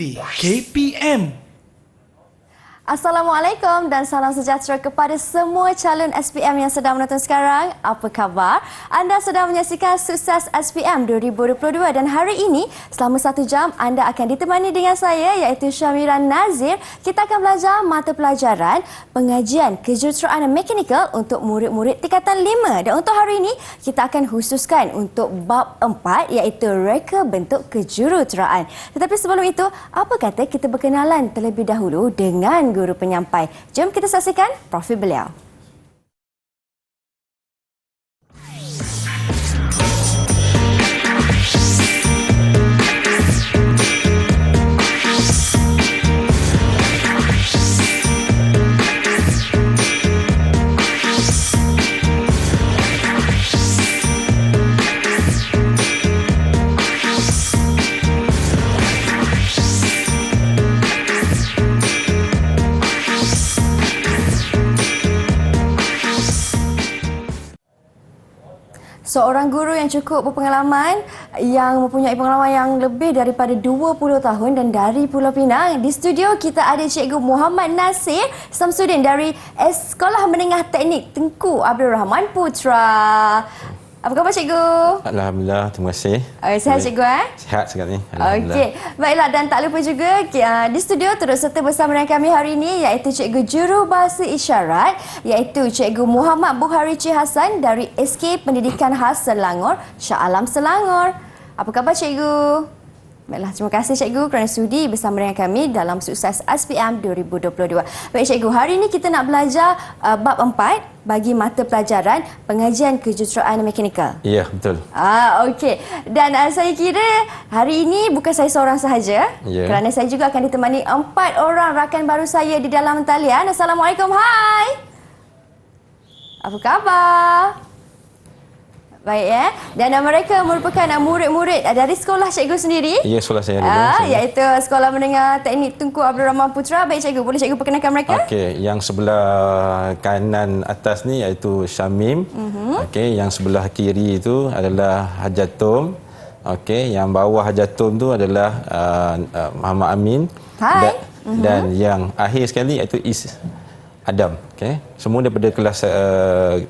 TV KPM. Assalamualaikum dan salam sejahtera kepada semua calon SPM yang sedang menonton sekarang. Apa khabar? Anda sedang menyaksikan Sukses SPM 2022 dan hari ini selama 1 jam anda akan ditemani dengan saya iaitu Syamira Nazir. Kita akan belajar mata pelajaran pengajian kejuruteraan mekanikal untuk murid-murid tingkatan 5. Dan untuk hari ini kita akan khususkan untuk bab 4 iaitu reka bentuk kejuruteraan. Tetapi sebelum itu, apa kata kita berkenalan terlebih dahulu dengan guru penyampai. Jom kita saksikan profil beliau. Seorang guru yang cukup berpengalaman, yang mempunyai pengalaman yang lebih daripada 20 tahun dan dari Pulau Pinang. Di studio kita ada Cikgu Muhammad Nasir Samsudin dari Sekolah Menengah Teknik Tengku Abdul Rahman Putra. Apa khabar Cikgu? Alhamdulillah, terima kasih. Sihat Cikgu? Sihat sekali. Okey, baiklah dan tak lupa juga di studio turut serta bersama dengan kami hari ini iaitu Cikgu Jurubahasa Isyarat iaitu Cikgu Muhammad Buhari Cik Hassan dari SK Pendidikan Khas Selangor, Shah Alam Selangor. Apa khabar Cikgu? Baiklah, terima kasih Cikgu kerana sudi bersama dengan kami dalam Sukses SPM 2022. Baik Cikgu, hari ini kita nak belajar bab 4 bagi mata pelajaran pengajian kejuruteraan mekanikal. Ya, betul. Okey. Dan saya kira hari ini bukan saya seorang sahaja kerana saya juga akan ditemani 4 orang rakan baru saya di dalam talian. Assalamualaikum, hai. Apa khabar? Baik ya. Dan mereka merupakan murid-murid dari sekolah cikgu sendiri. Ya, sekolah saya iaitu Sekolah Menengah Teknik Tengku Abdul Rahman Putra. Baik cikgu, boleh cikgu perkenalkan mereka? Okey, yang sebelah kanan atas ni iaitu Syamim. Okey, yang sebelah kiri itu adalah Hajatum. Okey, yang bawah Hajatum tu adalah Muhammad Amin. Hai. Dan yang akhir sekali iaitu Adam. Okey, semua daripada kelas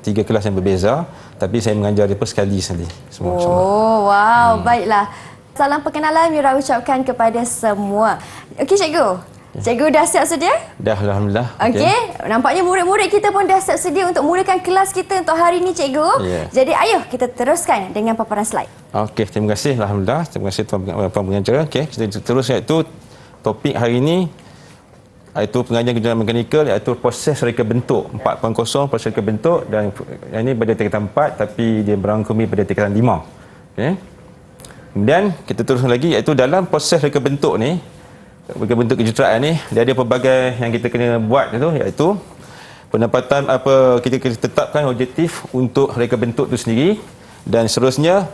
3 kelas yang berbeza, tapi saya mengajar mereka sekali semua. Oh, wow, baiklah. Salam perkenalan Mira ucapkan kepada semua. Okey cikgu. Cikgu dah siap sedia? Dah, alhamdulillah. Okey, nampaknya murid-murid kita pun dah siap sedia untuk mulakan kelas kita untuk hari ini cikgu. Jadi ayo kita teruskan dengan paparan slide. Okey, terima kasih alhamdulillah. Terima kasih tuan pengajar. Okey, kita terus iaitu topik hari ini iaitu pengajian kejuruteraan mekanikal iaitu proses reka bentuk 4.0 proses reka bentuk dan yang ini pada tingkatan 4 tapi dia berangkumi pada tingkatan 5. Okey. Kemudian kita teruskan lagi iaitu dalam proses reka bentuk ni, reka bentuk kejuruteraan ni dia ada pelbagai yang kita kena buat iaitu pendapatan kita kena tetapkan objektif untuk reka bentuk itu sendiri dan seterusnya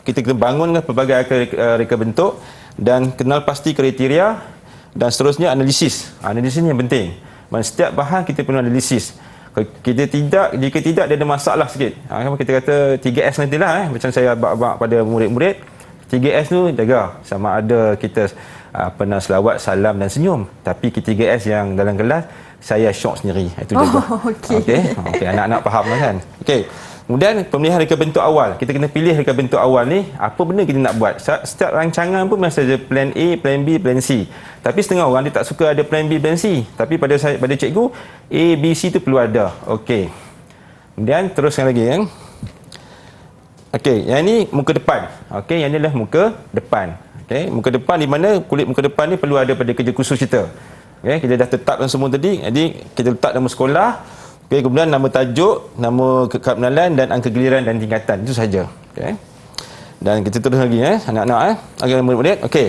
kita kena bangunkan pelbagai reka bentuk dan kenal pasti kriteria dan seterusnya analisis. Analisis ni yang penting. Setiap bahan kita perlu analisis. Jika tidak dia ada masalah sikit. Kita kata 3S nantilah macam saya abang pada murid-murid. 3S tu jaga sama ada kita pernah selawat, salam dan senyum. Tapi 3S yang dalam kelas saya syok sendiri. Itu jaga. Okey, anak-anak faham kan? Okey. Kemudian pemilihan reka bentuk awal. Kita kena pilih reka bentuk awal ni apa benda kita nak buat. Setiap rancangan pun mesti ada plan A, plan B, plan C. Tapi setengah orang dia tak suka ada plan B, plan C. Tapi pada cikgu A, B, C tu perlu ada. Okey. Kemudian teruskan lagi kan. Okey, yang ni muka depan. Okey, yang ni adalah muka depan. Okey, muka depan di mana kulit muka depan ni perlu ada pada kerja khusus kita. Okey, kita dah tetapkan semua tadi. Jadi kita letak nama sekolah. Okay, kemudian nama tajuk, nama keabnalan dan angka giliran dan tingkatan. Itu saja. Okay. Dan kita terus lagi anak-anak okey, murid-murid. Okey.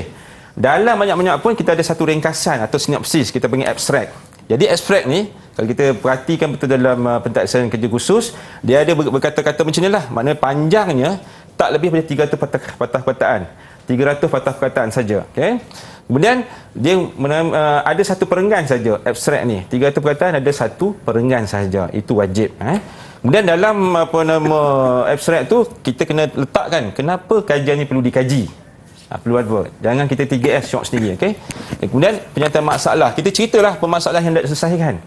Dalam banyak-banyak pun kita ada satu ringkasan atau sinopsis, kita panggil abstrak. Jadi abstrak ni kalau kita perhatikan betul dalam pentaksaran kerja khusus, dia ada berkata-kata macam inilah. Maknanya panjangnya tak lebih daripada 300 patah perkataan. 300 patah perkataan saja. Okey. Kemudian dia ada satu perenggan saja abstrak ni. 300 perkataan ada satu perenggan saja. Itu wajib. Kemudian dalam abstrak tu kita kena letakkan kenapa kajian ni perlu dikaji. Perlu advert. Jangan kita 3S syok sendiri. Okey. Kemudian penyataan masalah. Kita ceritalah permasalahan yang tak diselesaikan.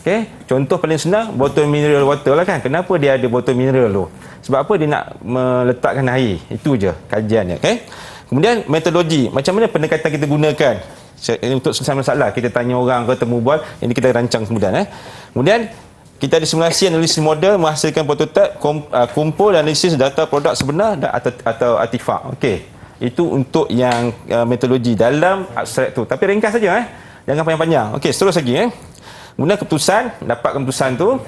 Okey. Contoh paling senang, botol mineral water lah kan. Kenapa dia ada botol mineral tu? Sebab apa dia nak meletakkan air? Itu je kajiannya. Okey. Kemudian metodologi. Macam mana pendekatan kita gunakan untuk selesai masalah? Kita tanya orang ke temu bual. Ini kita rancang kemudian. Kemudian kita ada simulasi analisis model menghasilkan prototipe, kumpul analisis data produk sebenar dan atau artifak. Okey. Itu untuk yang metodologi dalam abstrak tu. Tapi ringkas saja Jangan panjang-panjang. Okey, terus lagi Kemudian keputusan, dapat keputusan tu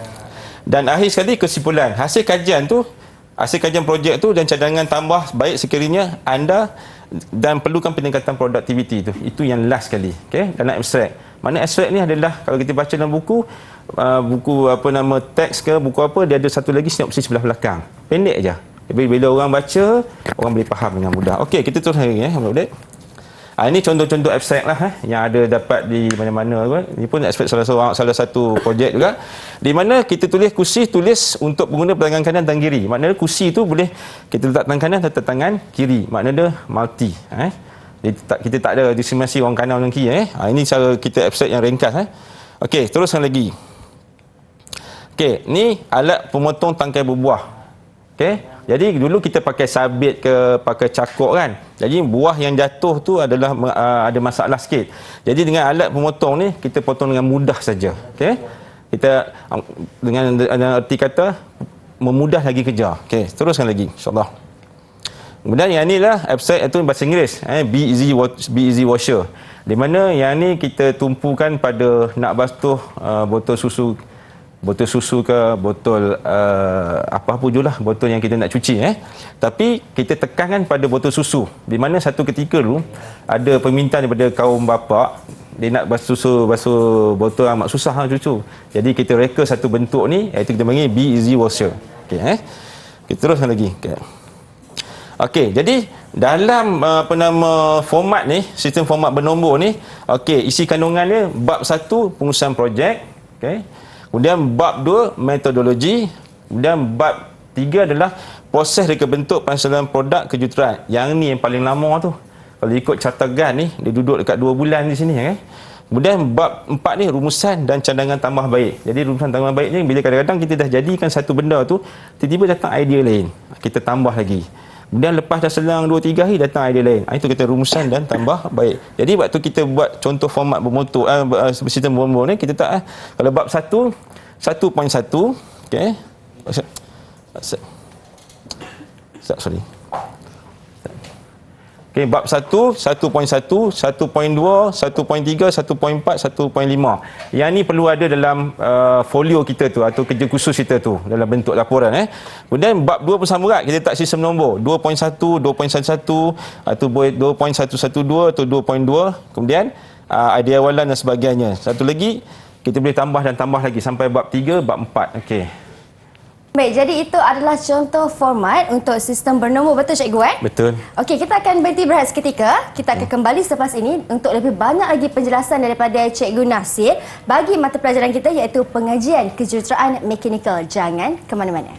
dan akhir sekali kesimpulan. Hasil kajian projek tu dan cadangan tambah baik sekiranya anda dan perlukan peningkatan produktiviti tu. Itu yang last sekali. Okey, dalam abstrak. Mana abstrak ni adalah kalau kita baca dalam buku teks ke buku apa, dia ada satu lagi sinopsis sebelah belakang. Pendek aja. Bila orang baca, orang boleh faham dengan mudah. Okey, kita terus hari ni ini contoh-contoh abstrak lah yang ada dapat di mana-mana. Ini pun abstrak salah satu projek juga. Di mana kita tulis kursi tulis untuk pengguna tangan kanan dan kiri. Maknanya kursi tu boleh kita letak tangan kanan atau tangan kiri. Maknanya multi. Kita tak ada diskriminasi orang kanan orang kiri. Ini cara kita abstrak yang ringkas. Okey, teruskan lagi. Okey, ni alat pemotong tangkai berbuah. Okey. Jadi dulu kita pakai sabit ke pakai cakok kan. Jadi buah yang jatuh tu adalah ada masalah sikit. Jadi dengan alat pemotong ni kita potong dengan mudah saja. Okey. Kita dengan arti kata memudah lagi kerja. Okey, teruskan lagi insya-Allah. Kemudian yang inilah abstrak itu bahasa Inggeris, be easy washer. Di mana yang ni kita tumpukan pada nak basuh botol susu ke botol apa-apa julah botol yang kita nak cuci tapi kita tekankan pada botol susu, di mana satu ketika dulu ada permintaan daripada kaum bapa dia nak basuh botol amat susah cucu. Jadi kita reka satu bentuk ni iaitu kita panggil be easy washer. Okey kita teruskan lagi. Okey, jadi dalam format ni, sistem format bernombor ni, okey, isi kandungannya bab 1 pengurusan projek, okey. Kemudian bab 2 metodologi, kemudian bab 3 adalah proses reka bentuk penghasilan produk kejuruteraan. Yang ni yang paling lama tu. Kalau ikut catagan ni dia duduk dekat 2 bulan di sini Kemudian bab 4 ni rumusan dan cadangan tambah baik. Jadi rumusan tambah baik ni bila kadang-kadang kita dah jadikan satu benda tu, tiba-tiba datang idea lain. Kita tambah lagi. Kemudian lepas dah selang 2-3 hari datang idea lain. Itu kita rumusan dan tambah baik. Jadi waktu kita buat contoh format bermotor sistem bermotor ni kita tak kalau bab 1 1.1 okey. Sorry. Okey, bab 1 1.1 1.2 1.3 1.4 1.5. Yang ni perlu ada dalam folio kita tu atau kerja khusus kita tu dalam bentuk laporan Kemudian bab 2 pun sama juga, kita tak sistem nombor 2.1 2.11 atau 2.112 atau 2.2. Kemudian idea awalan dan sebagainya. Satu lagi kita boleh tambah dan tambah lagi sampai bab 3 bab 4. Okey. Baik, jadi itu adalah contoh format untuk sistem bernombor, betul cikgu Betul. Okey, kita akan berhenti berehat seketika. Kita akan kembali selepas ini untuk lebih banyak lagi penjelasan daripada Cikgu Nasir bagi mata pelajaran kita iaitu pengajian kejuruteraan mekanikal. Jangan ke mana-mana.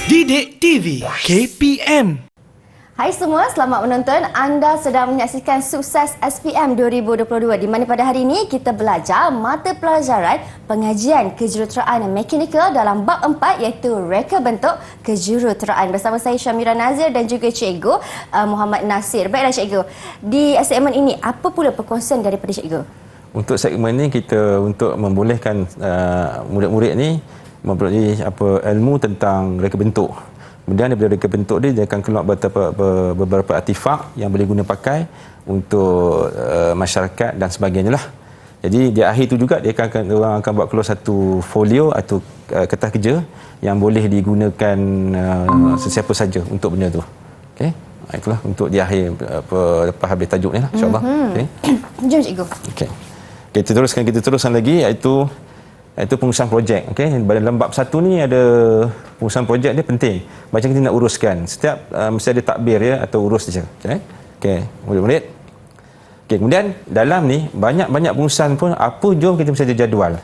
Didik TV KPM. Hai semua, selamat menonton. Anda sedang menyaksikan Sukses SPM 2022 di mana pada hari ini kita belajar mata pelajaran pengajian kejuruteraan mekanikal dalam bab 4 iaitu reka bentuk kejuruteraan. Bersama saya Syamira Nazir dan juga Cikgu Muhammad Nasir. Baiklah Cikgu, di segmen ini apa pula perkongsian daripada Cikgu? Untuk segmen ini kita untuk membolehkan murid-murid ni memperoleh ilmu tentang reka bentuk. Kemudian daripada reka bentuk dia akan keluar beberapa artifak yang boleh guna pakai untuk masyarakat dan sebagainya lah. Jadi di akhir itu juga orang akan buat keluar satu folio atau kertas kerja yang boleh digunakan sesiapa saja untuk benda tu. Okey. Itulah untuk di akhir lepas habis tajuk ni lah insya-Allah. Okey. Jom Cikgu. Okey. Kita teruskan lagi iaitu pengurusan projek. Okey, dalam bab 1 ni ada pengurusan projek dia penting. Macam kita nak uruskan. Setiap mesti ada takbir atau urus saja. Okey, murid-murid. Okey, kemudian dalam ni banyak-banyak pengurusan pun jom kita mesti ada jadual.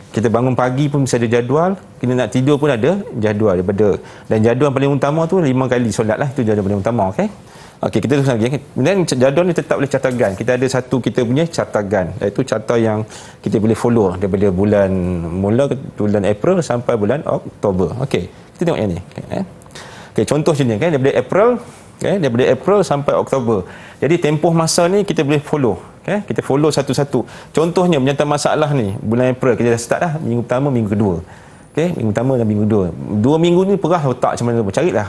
Kita bangun pagi pun mesti ada jadual, kita nak tidur pun ada jadual daripada, dan jadual paling utama tu 5 kali solat lah, itu jadual paling utama. Okey, kita terus lagi. Kemudian jadual ni tetap oleh cartagan. Kita ada satu kita punya cartagan, iaitu carta yang kita boleh follow daripada bulan mula bulan April sampai bulan Oktober. Okey, kita tengok yang ni. Okey, contoh macam ni kan, daripada April sampai Oktober. Jadi tempoh masa ni kita boleh follow. Kita follow satu-satu. Contohnya menyata masalah ni bulan April kita dah start dah, minggu pertama, minggu kedua. Minggu pertama dan minggu kedua. 2 minggu ni perah otak macam mana pun carilah.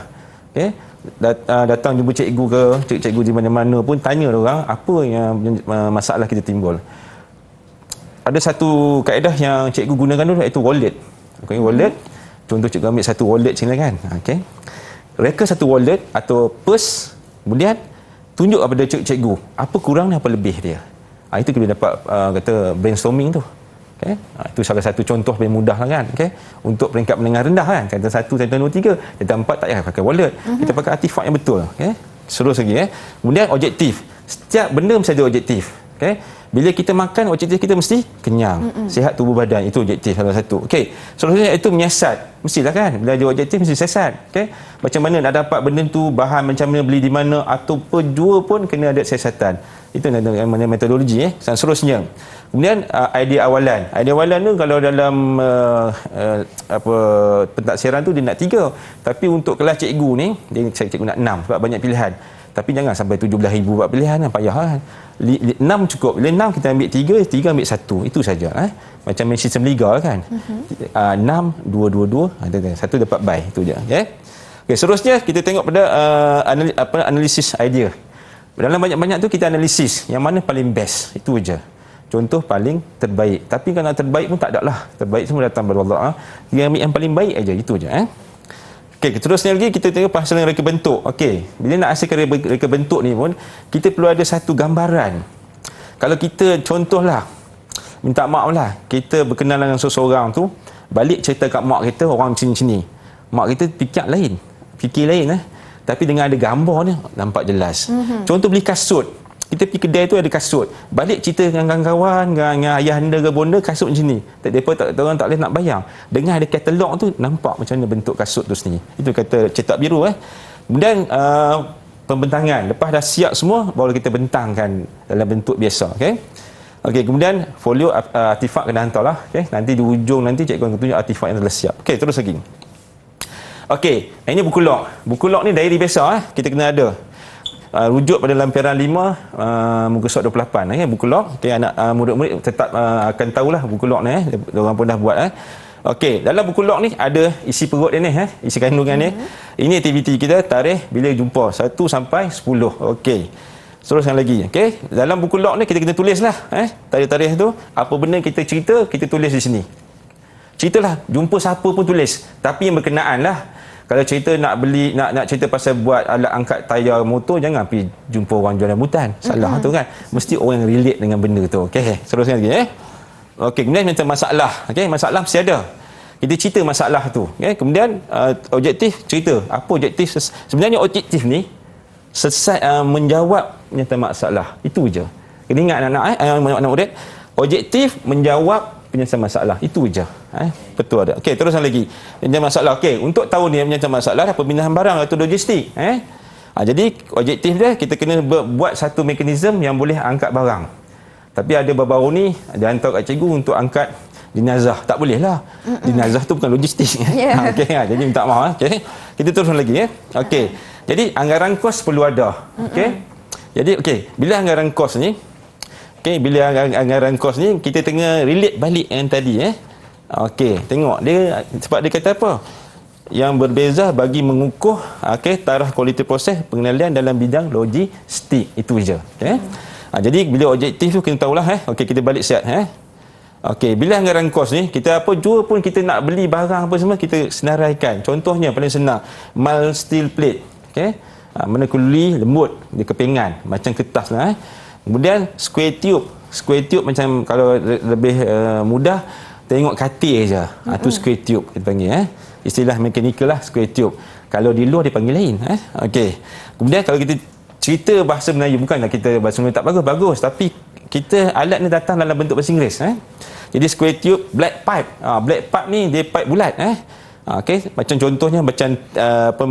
Datang jumpa cikgu ke, cikgu di mana-mana pun tanya orang apa yang masalah kita timbul. Ada satu kaedah yang cikgu gunakan dulu, iaitu wallet. Wallet. Contoh cikgu ambil satu wallet sini kan. Reka satu wallet atau purse, kemudian tunjuk kepada cikgu apa kurang dan apa lebih dia. Itu kita dapat kata brainstorming tu. Itu salah satu contoh paling mudah lah kan. Untuk peringkat menengah rendah kan, kata 1, kata 2, 3, kata 4 tak payah pakai wallet. Kita pakai artifak yang betul. Terus lagi. Kemudian objektif. Setiap benda mesti ada objektif. Bila kita makan, objektif kita mesti kenyang, sihat tubuh badan. Itu objektif salah satu. Seterusnya itu menyiasat. Mestilah kan, bila ada objektif mesti siasat. Macam mana nak dapat benda tu, bahan macam mana, beli di mana, atau penjual pun kena ada siasatan. Itu namanya metodologi. Seterusnya, kemudian idea awalan. Idea awalan tu kalau dalam pentaksiran tu dia nak 3, tapi untuk kelas cikgu ni cikgu nak 6 sebab banyak pilihan. Tapi jangan sampai 17,000 buat pilihan, payah kan. 6 cukup. Bila 6 kita ambil 3 ambil 1. Itu saja. Macam main sistem liga kan. 6, 2, 2, 2, 1 dapat buy. Itu je. Seterusnya kita tengok pada analisis idea. Dalam banyak-banyak tu kita analisis yang mana paling best. Itu je. Contoh paling terbaik. Tapi kalau terbaik pun tak ada lah. Terbaik semua datang dari Allah. Dia ambil yang paling baik aja. Itu je. Terusnya lagi kita tengok pasal reka bentuk. Bila nak hasilkan reka bentuk ni pun kita perlu ada satu gambaran. Kalau kita contohlah, minta maaf lah, kita berkenalan dengan seseorang tu, balik cerita kat mak kita orang sini-sini. Mak kita fikir lain tapi dengan ada gambar ni nampak jelas. Contoh beli kasut. Kita pergi kedai tu ada kasut. Balik cerita dengan kawan-kawan, dengan ayah anda ke bonda, kasut macam ni. Orang tak boleh nak bayang. Dengan ada katalog tu, nampak macam mana bentuk kasut tu sendiri. Itu kata cetak biru. Kemudian pembentangan. Lepas dah siap semua, baru kita bentangkan dalam bentuk biasa. Kemudian folio artifak kena hantarlah. Nanti di ujung nanti cikgu akan tunjuk artifak yang telah siap. Terus lagi. Ini buku log. Buku log ni diary biasa. Kita kena ada. Rujuk pada lampiran 5 muka surat 28 buku log. Anak murid-murid tetap akan tahulah buku log ni orang pun dah buat dalam buku log ni ada isi perut dia ni isi kandungan ni. Ini aktiviti kita, tarikh bila jumpa 1 sampai 10. Teruskan lagi. Dalam buku log ni kita kena tulislah tarikh-tarikh tu, apa benda kita cerita kita tulis di sini. Ceritalah, jumpa siapa pun tulis, tapi yang berkenaan lah. Kalau cerita nak beli, nak cerita pasal buat alat angkat tayar motor, jangan pergi jumpa orang jual rambutan. Salah tu kan. Mesti orang yang relate dengan benda tu. Teruskan lagi. Kemudian macam masalah. Masalah mesti ada. Kita cerita masalah tu. Kemudian objektif cerita. Apa objektif? Sebenarnya objektif ni menjawab penyelesaian masalah. Itu je. Kena ingat anak-anak murid. Objektif menjawab penyelesaian masalah. Itu je. Betul ada. Teruskan lagi. Penyelesaian masalah. Untuk tahun ni penyelesaian masalah dah pemindahan barang atau logistik. Jadi objektif dia kita kena buat satu mekanisme yang boleh angkat barang. Tapi ada baru-baru ni dia hantar kat cikgu untuk angkat jenazah. Tak boleh lah. Jenazah tu bukan logistik. Jadi minta maaf. Kita teruskan lagi. Jadi anggaran kos perlu ada. Jadi bila anggaran kos ni bila anggaran kos ni kita tengah relate balik yang tadi tengok dia sebab dia kata apa yang berbeza bagi mengukuh taraf kualiti proses pengendalian dalam bidang logistik. Itu je. Jadi bila objektif tu kena tahulah kita balik siap. Bila anggaran kos ni kita apa jua pun kita nak beli barang apa semua kita senaraikan. Contohnya paling senang mild steel plate. Mana kuli lembut dia kepingan macam kertas lah. Kemudian square tube macam kalau lebih mudah tengok katil je. Tu square tube kita panggil istilah mekanikal lah square tube. Kalau di luar dia panggil lain Kemudian kalau kita cerita bahasa Melayu, bukanlah kita bahasa Melayu tak bagus, tapi kita alat ni datang dalam bentuk bahasa Inggeris. Jadi square tube, black pipe. Black pipe ni dia pipe bulat. Okey, macam contohnya macam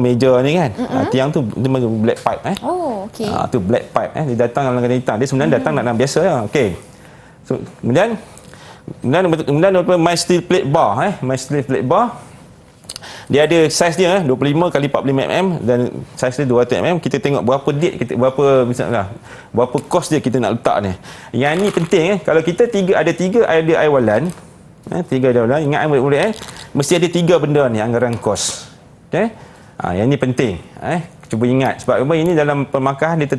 meja ni kan. Tiang tu dia black pipe. Oh, okey. Tu black pipe. Dia datang dalam hitam. Dia sebenarnya datang dalam biasa lah. Okey. So, kemudian my steel plate bar. My steel plate bar. Dia ada saiz dia 25 kali 45 mm dan saiz dia 200 mm. Kita tengok berapa date, berapa misalnya berapa kos dia kita nak letak ni. Yang ni penting kalau kita ada tiga idea awalan, tiga idea awalan, ingat murid-murid mesti ada tiga benda ni anggaran kos. Okey. Yang ni penting. Cuba ingat sebab ini dalam pemakahan dia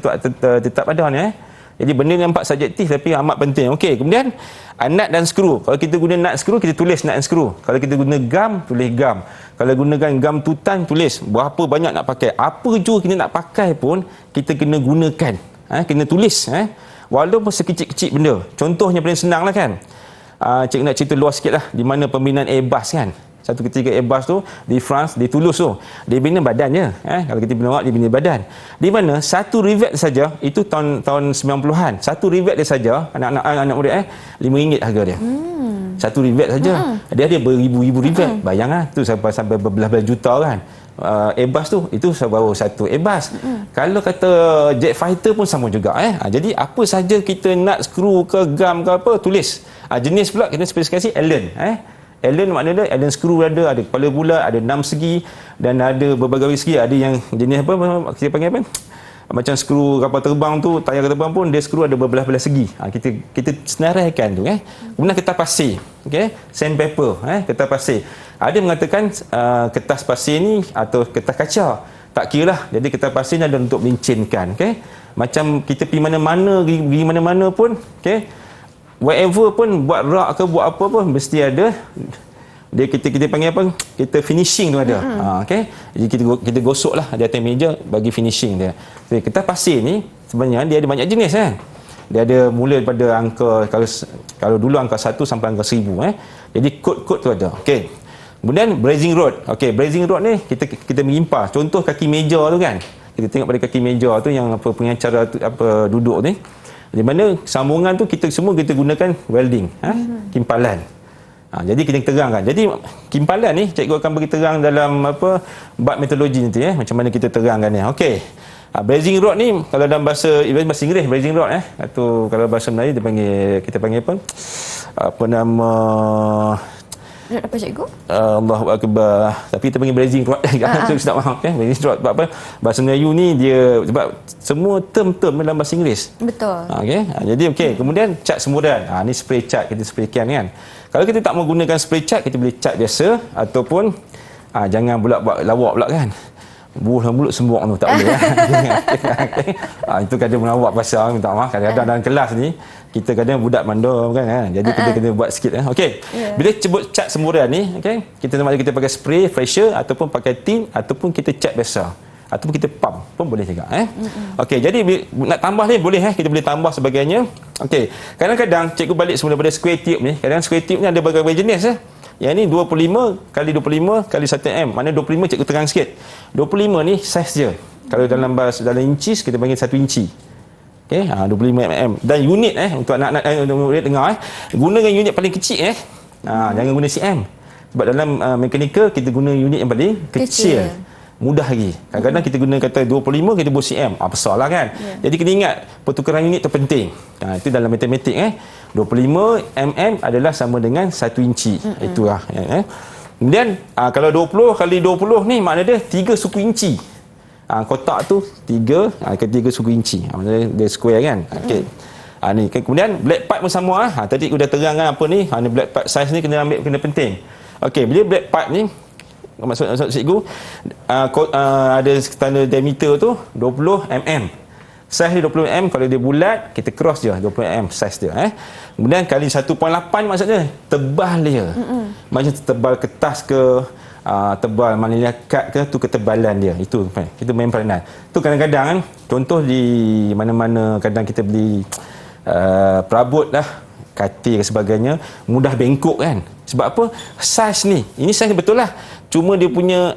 tetap ada ni. Jadi benda ni nampak subjektif tapi amat penting. Okey, kemudian nut dan skru. Kalau kita guna nut skru, kita tulis nut dan skru. Kalau kita guna gam, tulis gam. Kalau gunakan gam tutan, tulis berapa banyak nak pakai. Apa jua kita nak pakai pun kita kena gunakan. Kena tulis. Walaupun sekecil-kecil benda. Contohnya paling senang lah kan. Cik nak cerita luas sikit lah. Di mana pembinaan Airbus kan. Satu ketika Airbus tu di France, di Toulouse tu, dia bina badannya. Kalau kita bina awak, dia bina badan. Di mana satu rivet saja, itu tahun 90-an. Satu rivet dia saja, anak murid RM5 harga dia. Satu rivet saja. Dia ada beribu-ribu rivet. Bayanglah tu sampai berbelas-belas juta kan. Airbus tu, itu baru satu Airbus. Kalau kata jet fighter pun sama juga. Jadi apa saja kita nak skru ke gam ke apa, tulis. Jenis pula kita spesifikasi Allen. Allen maknanya Allen screw ada kepala bulat, ada 6 segi dan ada berbagai segi. Ada yang jenis apa kita panggil apa? Macam skru kapal terbang tu, tayar terbang pun dia skru ada berbelas-belas segi. Kita senaraikan tu Kemudian kertas pasir. Okey, sandpaper, kertas pasir. Ada mengatakan kertas pasir ni atau kertas kaca. Tak kira lah. Jadi kertas pasir ni ada untuk melincinkan, okey. Macam kita pergi mana-mana, pergi mana-mana pun, okey. Whatever pun buat rak ke buat apa pun mesti ada dia kita panggil apa, kita finishing tu ada. Okey, jadi kita gosoklah di atas meja bagi finishing dia. Jadi kertas pasir ni sebenarnya dia ada banyak jenis kan. Dia ada mula daripada angka kalau dulu angka 1 sampai angka 1000 Jadi kod-kod tu ada. Okey, kemudian brazing rod. Okey, brazing rod ni kita mengimpah. Contoh kaki meja tu kan, kita tengok pada kaki meja tu yang apa pengacara apa duduk ni, di mana sambungan tu kita gunakan welding, kimpalan. Jadi kita terangkan. Jadi kimpalan ni cikgu akan bagi terang dalam apa bab metodologi nanti macam mana kita terangkan ni. Okey. Brazing rod ni kalau dalam bahasa Inggeris brazing rod atau kalau bahasa Melayu kita panggil apa? Apa nama apa cikgu? Allahu akbar. Tapi kita panggil brazing rod. Saya tak faham brazing rod sebab apa? Bahasa Melayu ni dia sebab semua term-term dalam bahasa Inggeris. Betul. Okey. Jadi kemudian cat semburan. Ni spray cat kita spraykan kan. Kalau kita tak menggunakan spray cat, kita boleh cat biasa ataupun jangan pula buat lawak pula kan. Mulut sembuk tu tak boleh itu kadang melawak pasal minta maaf. Kadang-kadang dalam kelas ni kita kadang budak mandor kan. Jadi kita kena buat sikit Okey. Bila sebut cat semburan ni, okey, kita sama ada kita pakai spray fresher ataupun pakai tint ataupun kita cat biasa ataupun kita pump pun boleh juga Okey, jadi nak tambah ni boleh kita boleh tambah sebagainya. Okey, kadang-kadang cikgu balik semula pada square tube ni. Kadang square tube ni ada berbagai jenis Yang ni 25 kali 25 kali 1 mm. Mana 25 cikgu terang sikit. 25 ni saiz dia. Kalau dalam inches kita panggil 1 inci. Okey, 25 mm. Dan unit untuk anak-anak murid dengar gunakan unit paling kecil jangan guna cm. Sebab dalam mekanikal kita guna unit yang paling kecil. Mudah lagi. Kadang-kadang kita guna kata 25 kita buat cm. Besarlah kan. Jadi kena ingat pertukaran unit tu penting. Itu dalam matematik 25 mm adalah sama dengan 1 inci. Itulah. Kemudian kalau 20 kali 20 ni makna dia 3 suku inci. Kotak tu 3 ketiga suku inci. Maksudnya dia square kan. Okey. Ni kemudian black pipe pun sama tadi aku dah terangkan apa ni. Ni black pipe size ni kena ambil, kena penting. Okey, bila black pipe ni maksud cikgu ada standard diameter tu 20 mm. Saiz dia 20 mm. Kalau dia bulat kita cross je 20 mm saiz dia Kemudian kali 1.8 maksudnya tebal dia. Macam tebal kertas ke tebal manila kad ke tu ketebalan dia. Itu kita main peranan. Tu kadang-kadang contoh di mana-mana kadang kita beli perabot lah katil dan sebagainya mudah bengkok kan. Sebab apa? Saiz ni, ini saiz betul lah. Cuma dia punya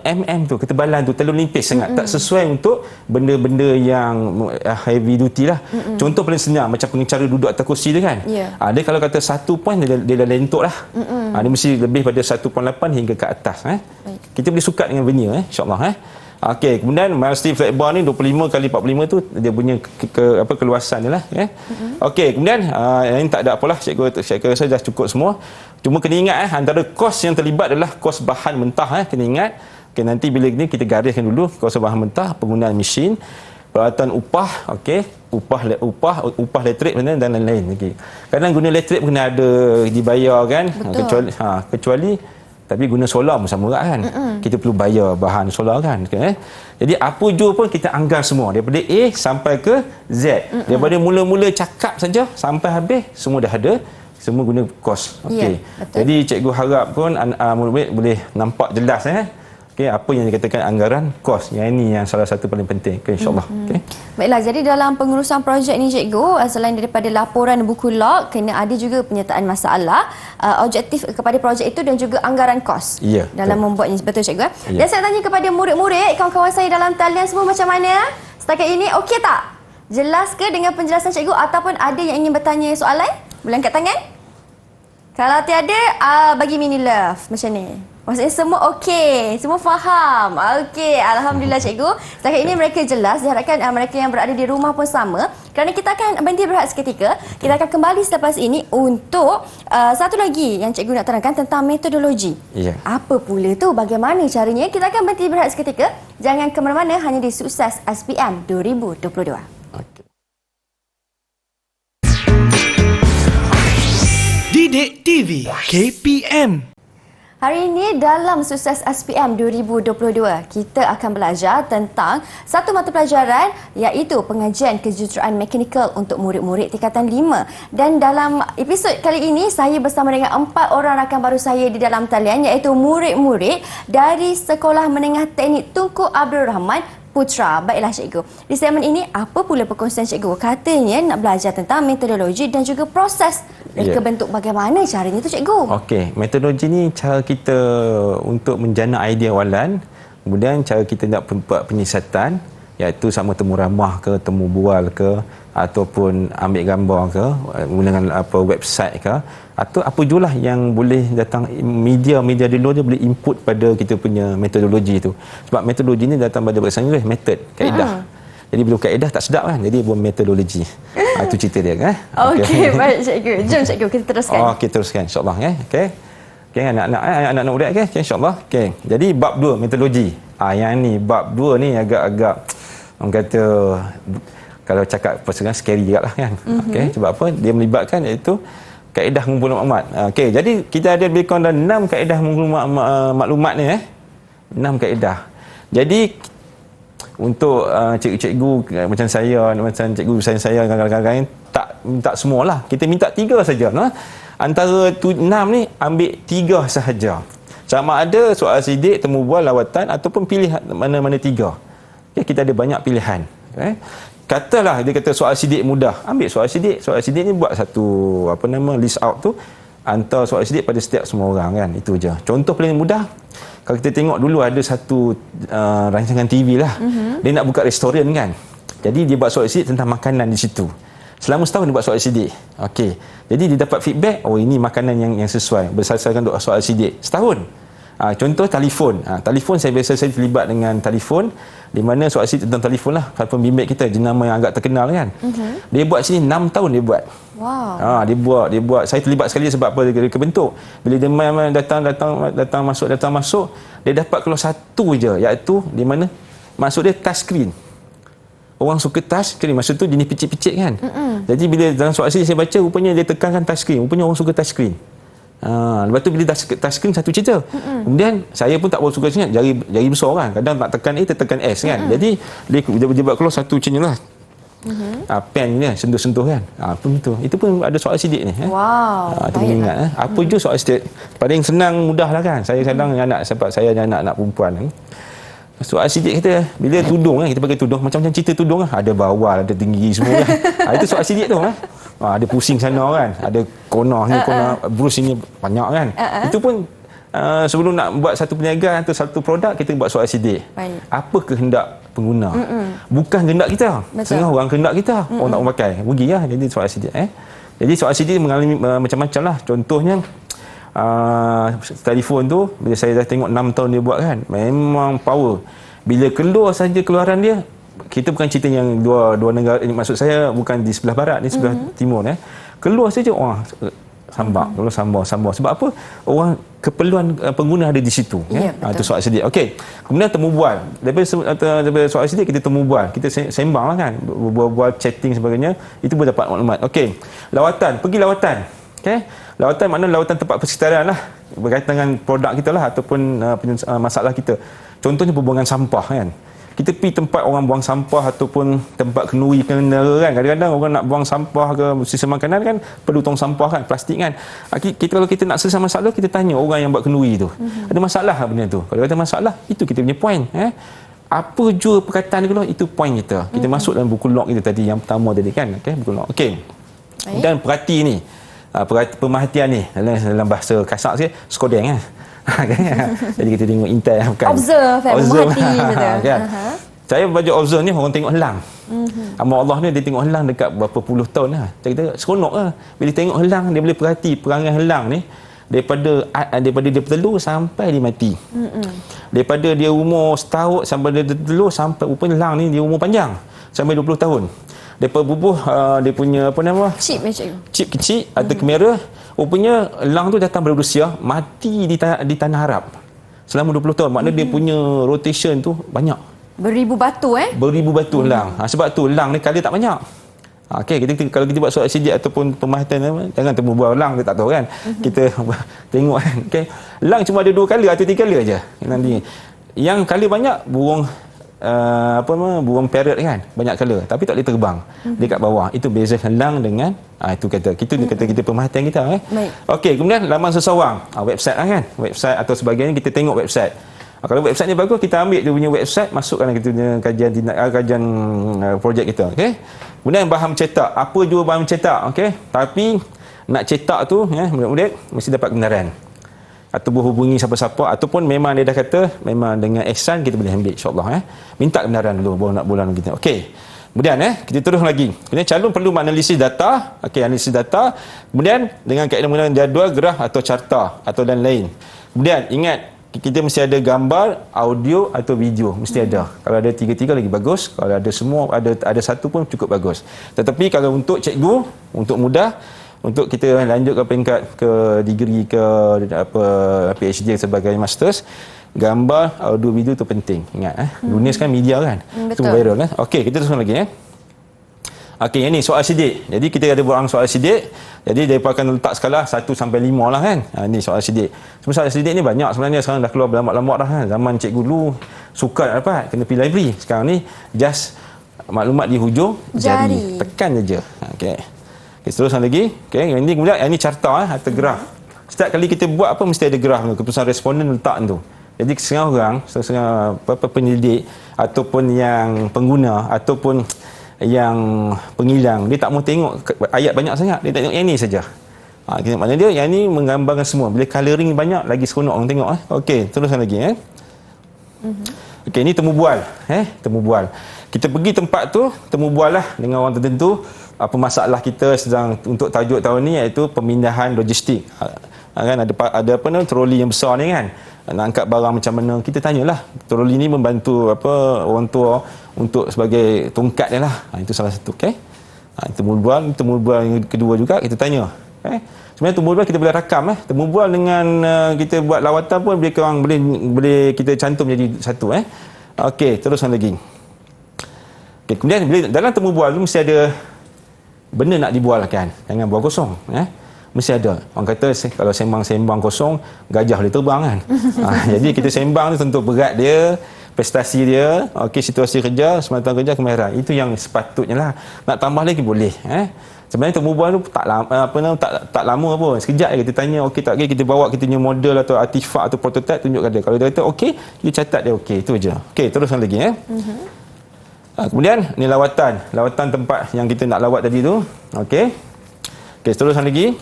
tu, ketebalan tu terlalu nipis sangat. Tak sesuai untuk benda-benda yang heavy duty lah. Contoh paling senang, macam pengecara duduk atas kursi tu kan. Dia kalau kata 1 poin, dia dah lentok lah. Dia mesti lebih pada 1.8 hingga ke atas. Kita boleh sukat dengan vernier, insyaAllah. Okey, kemudian milestone flat bar ni 25 kali 45 tu dia punya keluasan dia lah. Okey, kemudian yang tak ada apalah, cikgu rasa dah cukup semua. Cuma kena ingat antara kos yang terlibat adalah kos bahan mentah. Kena ingat. Okay, nanti bila ni kita gariskan dulu kos bahan mentah, penggunaan mesin, peralatan upah, okey, upah elektrik dan lain-lain. Okey. Kadang guna elektrik pun kena ada dibayar kan. Kecuali tapi guna solar pun sama kan. Kita perlu bayar bahan solar kan. Okay. Jadi apa jua pun kita anggar semua daripada A sampai ke Z. Daripada mula-mula cakap saja sampai habis semua dah ada. Semua guna kos. Okey. Jadi cikgu harap pun murid-murid boleh nampak jelas okey, apa yang dikatakan anggaran kos. Yang ini yang salah satu paling penting. Okey, insya-Allah. Okey. Baiklah, jadi dalam pengurusan projek ni cikgu, selain daripada laporan buku log, kena ada juga penyertaan masalah, objektif kepada projek itu dan juga anggaran kos. Dalam membuatnya, betul cikgu. Dan saya tanya kepada murid-murid, kawan-kawan saya dalam talian semua macam mana? Setakat ini okey tak? Jelas ke dengan penjelasan cikgu ataupun ada yang ingin bertanya soalan? Boleh angkat tangan? Kalau tiada, bagi mini love. Macam ni. Maksudnya semua okey, semua faham. Okey, alhamdulillah cikgu. Setakat ini mereka jelas. Diharapkan mereka yang berada di rumah pun sama. Kerana kita akan berhenti berehat seketika. Kita akan kembali selepas ini untuk satu lagi yang cikgu nak terangkan tentang metodologi. Apa pula tu? Bagaimana caranya? Kita akan berhenti berehat seketika. Jangan ke mana-mana, hanya di Sukses SPM 2022. Didik TV KPM. Hari ini dalam Sukses SPM 2022, kita akan belajar tentang satu mata pelajaran iaitu pengajian kejuruteraan mekanikal untuk murid-murid tingkatan 5. Dan dalam episod kali ini, saya bersama dengan 4 orang rakan baru saya di dalam talian iaitu murid-murid dari Sekolah Menengah Teknik Tunku Abdul Rahman Putra. Baiklah cikgu, di segmen ini apa pula perkongsian cikgu? Katanya nak belajar tentang metodologi dan juga proses reka bentuk. Bagaimana caranya tu cikgu? Okey, metodologi ni cara kita untuk menjana idea awalan, kemudian cara kita nak buat penyiasatan, iaitu sama temu ramah ke, temu bual ke, ataupun ambil gambar ke, menggunakan website ke, atau apa jualah yang boleh datang media di luar dia boleh input pada kita punya metodologi tu. Sebab metodologi ni datang pada bahasa Inggeris method, kaedah. Jadi bila kaedah tak sedap kan, jadi buat metodologi. Itu cerita dia kan. Okey, baik cikgu. Jom cikgu kita teruskan. Okey, teruskan insya-Allah Okey. Okey, anak-anak muda okey insya-Allah. Okey. Jadi bab 2 metodologi. Yang ni bab 2 ni agak orang kata kalau cakap persoalan scary juga lah kan. Okey, sebab apa? Dia melibatkan iaitu kaedah mengumpul maklumat. Okey, jadi kita ada lebih kurang 6 kaedah mengumpul maklumat ni 6 kaedah. Jadi untuk cikgu-cikgu macam saya, macam cikgu saya kadang-kadang tak semualah. Kita minta 3 saja. Antara 6 ni ambil 3 sahaja. Sama ada soal sidik, temu bual, lawatan ataupun pilih mana-mana 3. Okay, kita ada banyak pilihan. Katalah dia kata soal sidik mudah, ambil soal sidik. Soal sidik ni buat satu list out tu, hantar soal sidik pada setiap semua orang kan. Itu je. Contoh paling mudah, kalau kita tengok dulu ada satu rancangan TV lah. Dia nak buka restoran kan. Jadi dia buat soal sidik tentang makanan di situ. Selama setahun dia buat soal sidik. Okey. Jadi dia dapat feedback, oh ini makanan yang sesuai berdasarkan soal sidik. Setahun. Contoh telefon. Telefon saya terlibat dengan telefon, di mana soal sidik tentang telefon lah. Pembimbing kita jenama yang agak terkenal kan. Dia buat sini 6 tahun dia buat. Wow. Dia buat. Saya terlibat sekali sebab apa, dia kebentuk. Bila dia datang masuk, dia dapat keluar satu je, iaitu di mana masuk dia touch screen. Orang suka touch screen, maksud tu jenis picit-picit kan. Jadi bila dalam soal sidik saya baca, rupanya dia tekankan touch screen. Rupanya orang suka touch screen. Lepas tu bila touch screen satu cerita. Kemudian saya pun tak berapa suka sangat jari besar kan. Kadang nak tekan A, tekan S kan. Jadi dia buat keluar satu macam lah. Pen ni sentuh-sentuh kan. Pun itu. Itu pun ada soal sidik ni. Wow. Itu ingat. Apa je soal sidik. Paling senang mudah lah kan. Saya kadang anak, sebab saya ada anak perempuan. Soal sidik kita bila tudung kan, kita pakai tudung macam cerita tudung kan, ada bawal, ada tinggi semua kan. Itu soal sidik tu kan. Ada pusing sana kan, ada corner ni, corner bruise ini banyak kan. Itu pun sebelum nak buat satu perniagaan atau satu produk, kita buat soal sidik. Baik. Apa kehendak pengguna? Bukan kehendak kita. Setengah orang kehendak kita, orang nak pakai. Rugi lah. Jadi soal sidik. Jadi soal sidik mengalami macam-macam lah. Contohnya, telefon tu, bila saya dah tengok 6 tahun dia buat kan, memang power. Bila keluar saja keluaran dia, kita bukan cerita yang dua negara, maksud saya bukan di sebelah barat, ni sebelah timur. Keluar saja, sambak, sambak. Sebab apa? Orang keperluan pengguna ada di situ. Itu soal sidik. Okey. Kemudian temu bual. Daripada soal sidik kita temu bual. Kita sembang lah kan. Bual chatting sebagainya. Itu boleh dapat maklumat. Okey. Lawatan. Pergi lawatan. Okey. Lawatan maknanya lawatan tempat persekitaran lah. Berkaitan dengan produk kita lah ataupun masalah kita. Contohnya pembuangan sampah kan. Kita pergi tempat orang buang sampah ataupun tempat kenduri pengendara kan. Kadang-kadang orang nak buang sampah ke sistem makanan kan, perlu tong sampah kan, plastik kan. Kalau kita nak selesai masalah, kita tanya orang yang buat kenduri tu. Ada masalah ke benda tu? Kalau ada masalah, itu kita punya point. Apa jua perkataan keluar, itu point kita. Kita masuk dalam buku log kita tadi, yang pertama tadi kan. Buku log. Okey. Dan perhati ni. Pemerhatian ni. Dalam bahasa kasar sikit, skodeng kan. Jadi kita tengok intai bukan observe menghati betul kan. Saya baca observe ni orang tengok helang. Amal Allah ni dia tengok helang dekat berapa puluh tahun lah. Kita seronok lah bila tengok helang, dia boleh perhati perangai helang ni daripada dia bertelur sampai dia mati. Daripada dia umur setahun sampai dia bertelur sampai rupanya helang ni dia umur panjang sampai 20 tahun. Daripada bubuh dia punya chip kecil atau kamera, rupanya elang tu datang berusia mati di tanah Arab selama 20 tahun. Maknanya dia punya rotation tu banyak. Beribu batu Beribu batu elang. Sebab tu elang ni kali tak banyak. Okey, kalau kita buat soal sidik ataupun pemerhatian, jangan temu buah elang, kita tak tahu kan. Kita tengok kan. Okey. Elang cuma ada 2 kali atau 3 kali aja. Nanti yang kali banyak burung burung parrot kan, banyak color tapi tak boleh terbang dekat bawah. Itu beza elang dengan itu kita pemerhatian kita Okey, kemudian laman seseorang, website lah kan, website atau sebagainya, kita tengok website. Kalau website ni bagus, kita ambil dia punya website, masukkan kita punya kajian projek kita. Okey, kemudian bahan cetak, apa jua bahan cetak. Okey, tapi nak cetak tu murid-murid mesti dapat kebenaran atau berhubungi siapa-siapa, ataupun memang dia dah kata memang dengan ihsan kita boleh ambil, insya-Allah minta kebenaran dulu baru nak bulan kita. Okey. Kemudian kita terus lagi. Kemudian calon perlu menganalisis data. Okey, analisis data. Kemudian dengan kaedah menggunakan jadual, graf atau carta atau dan lain. Kemudian ingat kita mesti ada gambar, audio atau video, mesti ada. Kalau ada tiga-tiga lagi bagus, kalau ada semua, ada satu pun cukup bagus. Tetapi kalau untuk cikgu, untuk mudah, untuk kita lanjut ke peringkat ke degree ke PhD sebagai masters, gambar, audio, video tu penting. Ingat dunia sekarang media kan. Semua viral kan. Okey, kita teruskan lagi Okey, yang ni soal sidik. Jadi kita ada buat soal sidik. Jadi mereka akan letak skala 1 sampai 5 lah kan. Ni soal sidik. Semua soal sidik ni banyak sebenarnya, sekarang dah keluar berlambat-lambat dah kan. Zaman cikgu dulu sukar nak dapat, kena pergi library. Sekarang ni just maklumat di hujung jari. Tekan je. Okey. Okay, teruskan lagi. Okey, yang ni kemudian yang ni carta atau graf. Setiap kali kita buat apa mesti ada graf tu, keputusan responden letak tu. Jadi setengah orang, setengah penyelidik ataupun yang pengguna ataupun yang pengilang, dia tak mau tengok ayat banyak sangat, dia tengok yang ni saja. Maknanya dia yang ni menggambarkan semua. Bila colouring banyak lagi seronok orang tengok. Okey, teruskan lagi Okey, ni temu bual. Temu bual. Kita pergi tempat tu, temu bual lah dengan orang tertentu. Apa masalah kita sedang untuk tajuk tahun ni, iaitu pemindahan logistik. Kan ada apa ni, troli yang besar ni kan, nak angkat barang macam mana, kita tanyalah. Troli ni membantu orang tua untuk sebagai tongkat dia lah. Itu salah satu. Okey, temu bual yang kedua juga kita tanya. Sebenarnya temu bual kita boleh rakam temu bual dengan kita buat lawatan pun boleh kita cantum jadi satu. Okey, teruskan lagi. Okey, kemudian dalam temu bual tu mesti ada benda nak dibualkan, jangan bual kosong. Mesti ada. Orang kata kalau sembang kosong, gajah boleh terbang kan. Jadi kita sembang tu tentu berat dia, prestasi dia, okey, situasi kerja, sematan kerja, kemahiran. Itu yang sepatutnya lah. Nak tambah lagi boleh. Sebenarnya temu bual tu tak lama pun. Sekejap je kita tanya okey tak okey, kita bawa kita punya model atau artifak atau prototype, tunjukkan dia. Kalau dia kata okey, kita catat dia okey, itu je. Okey, teruskan lagi kemudian ni lawatan tempat yang kita nak lawat tadi tu. Okey. Okey, seterusnya lagi.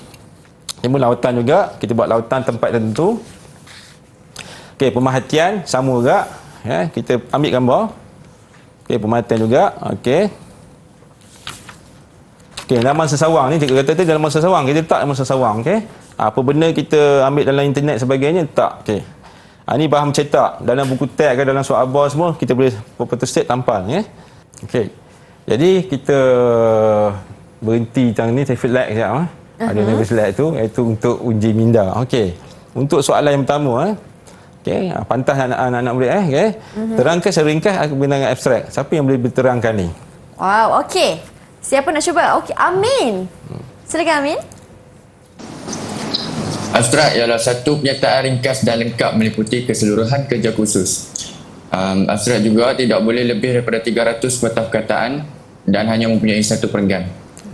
Timbul lautan juga. Kita buat lautan tempat tertentu. Okey, pemerhatian sama juga. Ya, kita ambil gambar. Okey, pemerhatian juga. Okey. Okey, laman sesawang ni cikgu kata tu dalam sesawang. Kita letak dalam sesawang, okey. Apa benda kita ambil dalam internet sebagainya letak. Okey. Ini bahan cetak dalam buku teks ke dalam surat khabar semua kita boleh photostat tampal ya. Okey. Jadi kita berhenti tang ni traffic light sekejap Ada traffic light tu iaitu untuk uji minda. Okey. Untuk soalan yang pertama okey, pantas anak-anak murid okey. Terangkan secara ringkas kebenaran abstrak. Siapa yang boleh berterangkan ni? Wow, okey. Siapa nak cuba? Okey, Amin. Silakan Amin. Abstrak ialah satu pernyataan ringkas dan lengkap meliputi keseluruhan kerja khusus. Abstrak juga tidak boleh lebih daripada 300 patah perkataan dan hanya mempunyai satu perenggan.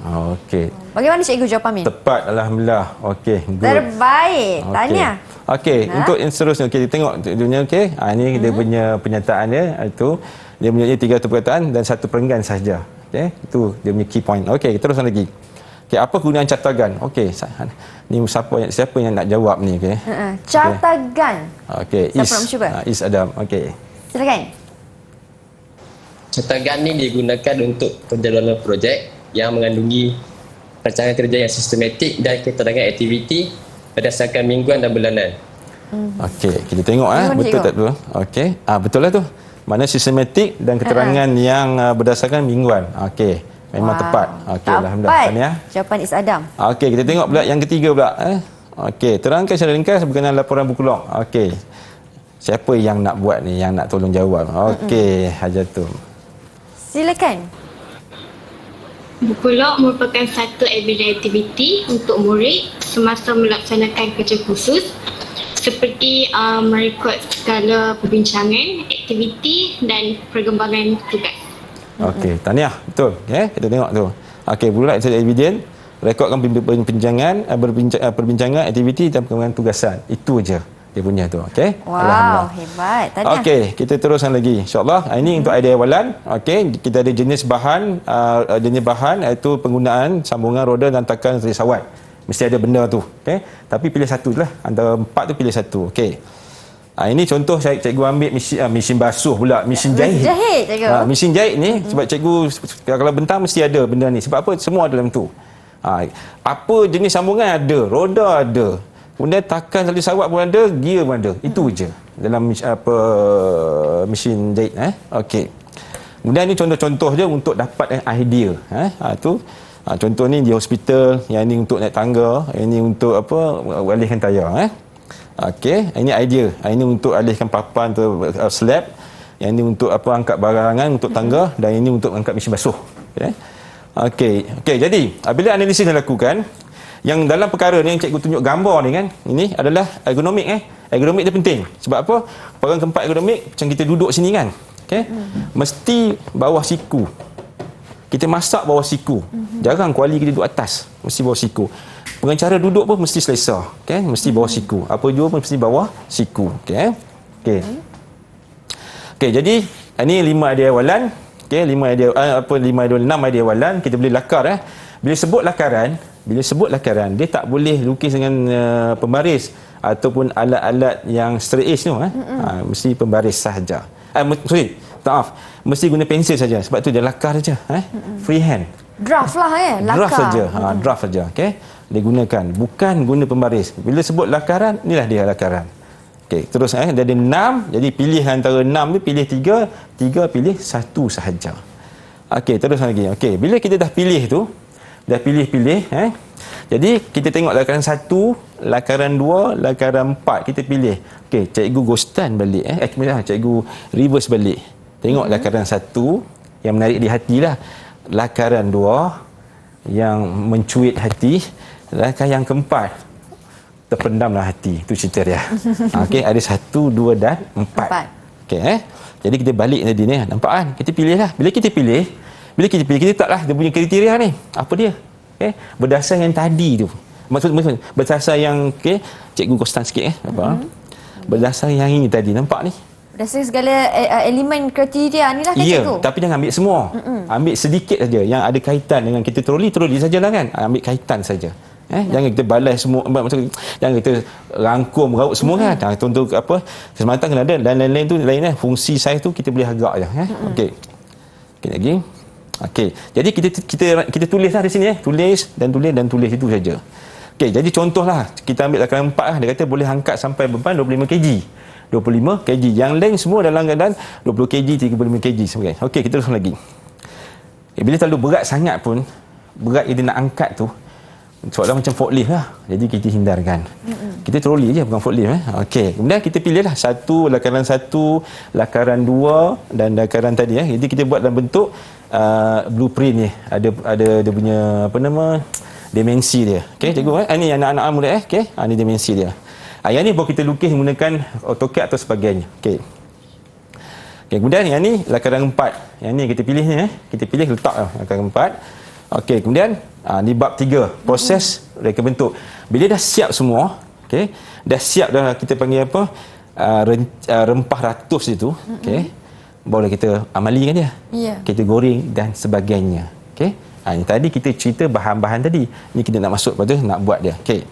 Okey. Bagaimana cikgu jawab Amin? Tepat, alhamdulillah. Okey, good. Terbaik. Tanya. Okey, untuk yang seterusnya kita tengok dunia okey. Ini dia punya pernyataan dia itu dia mempunyai 300 perkataan dan satu perenggan sahaja. Okey, itu dia punya key point. Okey, teruskan lagi. Okey, apa kegunaan catagan? Okey, ni siapa yang nak jawab ni okey? Catagan. Okey, siapa nak mencuba? Is Adam. Okey. Silakan. Catagan ni digunakan untuk penjaluan projek yang mengandungi rancangan kerja yang sistematik dan keterangan aktiviti berdasarkan mingguan dan bulanan. Okey, kita tengok betul tak tu? Okey. Betul lah tu. Mana sistematik dan keterangan yang berdasarkan mingguan. Okey. Memang tepat. Okey, alhamdulillah. Tahniah. Jawapan Is Adam. Okey, kita tengok pula yang ketiga pula Okey, terangkan secara ringkas berkenaan laporan buku log. Okey. Siapa yang nak buat ni, yang nak tolong jawab? Okey, Hajatul. Silakan. Buku log merupakan satu evidence aktiviti untuk murid semasa melaksanakan kerja khusus seperti merekod segala perbincangan, aktiviti dan perkembangan tugas. Okey, tahniah. Betul. Kita tengok tu. Okey, buku log itu evidence, rekodkan perbincangan, aktiviti dan perkembangan tugasan. Itu je dia punya tu. Okey. Wow, hebat. Tahniah. Okey, kita teruskan lagi. InsyaAllah. Ini untuk idea awalan. Okey, kita ada jenis bahan iaitu penggunaan sambungan roda dan takan risawat. Mesti ada benda tu. Okey. Tapi pilih satu je lah. Antara 4 tu pilih satu. Okey. Ini contoh cikgu ambil mesin basuh pula, mesin jahit. Mesin jahit, cikgu. Mesin jahit ni sebab cikgu kalau bentang mesti ada benda ni. Sebab apa? Semua ada dalam tu. Apa jenis sambungan ada, roda ada. Kemudian takan tali sawat pun ada, gear pun ada. Itu je dalam mesin jahit Okey. Kemudian ni contoh-contoh je untuk dapat idea. Contoh ni di hospital, yang ni untuk naik tangga, yang ni untuk alihkan tayar Okey, ini idea. Ini untuk alihkan papan atau slab. Yang ini untuk angkat barangan untuk tangga dan ini untuk angkat mesin basuh. Okey, jadi bila analisis dilakukan, yang dalam perkara ni yang cikgu tunjuk gambar ni kan, ini adalah ergonomik Ergonomik dia penting. Sebab apa? Perangai keempat ergonomik macam kita duduk sini kan. Okey. Mesti bawah siku. Kita masak bawah siku. Jarang kuali kita duduk atas, mesti bawah siku. Pengacara duduk pun mesti selesa, mesti bawah siku. Apa jua pun mesti bawah siku, okey. Jadi ini 5 idea awalan, 6 idea awalan kita boleh lakar Bila sebut lakaran, dia tak boleh lukis dengan pembaris ataupun alat-alat yang straight edge tu mesti pembaris sahaja. Mesti guna pensel saja. Sebab tu dia lakar saja, freehand. Draft lah lakar. Draft saja, draft saja, dia gunakan, bukan guna pembaris. Bila sebut lakaran, inilah dia lakaran. Okey, terus dia ada 6, jadi pilih antara 6 tu pilih 3 pilih 1 sahaja. Okey, terus lagi. Okey, bila kita dah pilih tu, dah pilih jadi kita tengok lakaran 1, lakaran 2, lakaran 4 kita pilih. Okey, cikgu ghostan balik cikgu reverse balik. Tengok lakaran 1 yang menarik di hatilah. Lakaran 2 yang mencuit hati. Lakaran yang keempat terpendamlah hati. Itu cerita dia. Okey, ada 1, 2 dan 4. Okey jadi kita balik tadi ni, nampak kan? Kita pilihlah. Bila kita pilih kita taklah dia punya kriteria ni. Apa dia? Berdasar yang tadi tu. Maksud berdasar yang cikgu kostan sikit berdasar yang ini tadi, nampak ni? Berdasarkan segala elemen kriteria ni lah kan Ya, cikgu? tapi jangan ambil semua. Ambil sedikit saja yang ada kaitan dengan kita troli sajalah kan. Ambil kaitan saja. Jangan kita balai semua, maksud jangan kita rangkum raut semua kan. Untuk apa? Keselamatan kena ada dan lain-lain tu lainnya. Fungsi saiz tu kita boleh agak je. Okey. Okey lagi. Okey. Jadi kita tulislah di sini tulis tulis itu saja. Okey, jadi contohlah kita ambil lakaran 4 dia kata boleh angkat sampai beban 25 kg. 25 kg. Yang lain semua dalam keadaan 20 kg, 35 kg sebagainya. Okey, kita teruskan lagi. Bila terlalu berat sangat pun, berat yang dia nak angkat tu soalan macam forklift lah. Jadi kita hindarkan. Kita troli je, bukan forklift. Okey. Kemudian kita pilihlah lakaran 1, lakaran 2 dan lakaran tadi. Jadi kita buat dalam bentuk blueprint ni. Ada dia punya dimensi dia. Okey, cikgu. Ini anak-anak muda. Okey. Ini dimensi dia. Yang ni baru kita lukis menggunakan AutoCAD atau sebagainya. Okey. Okey, kemudian yang ni lakaran 4. Yang ni kita pilih ni. Kita pilih letak lakaran 4. Okey, kemudian ni bab 3, proses reka bentuk. Bila dah siap semua, okey, dah siap dah kita panggil apa? Rempah ratus itu, okey. Barulah kita amalikan dia. Ya. Kita goreng dan sebagainya. Okey. Ini tadi kita cerita bahan-bahan tadi. Ni kita nak masuk pada nak buat dia. Okey.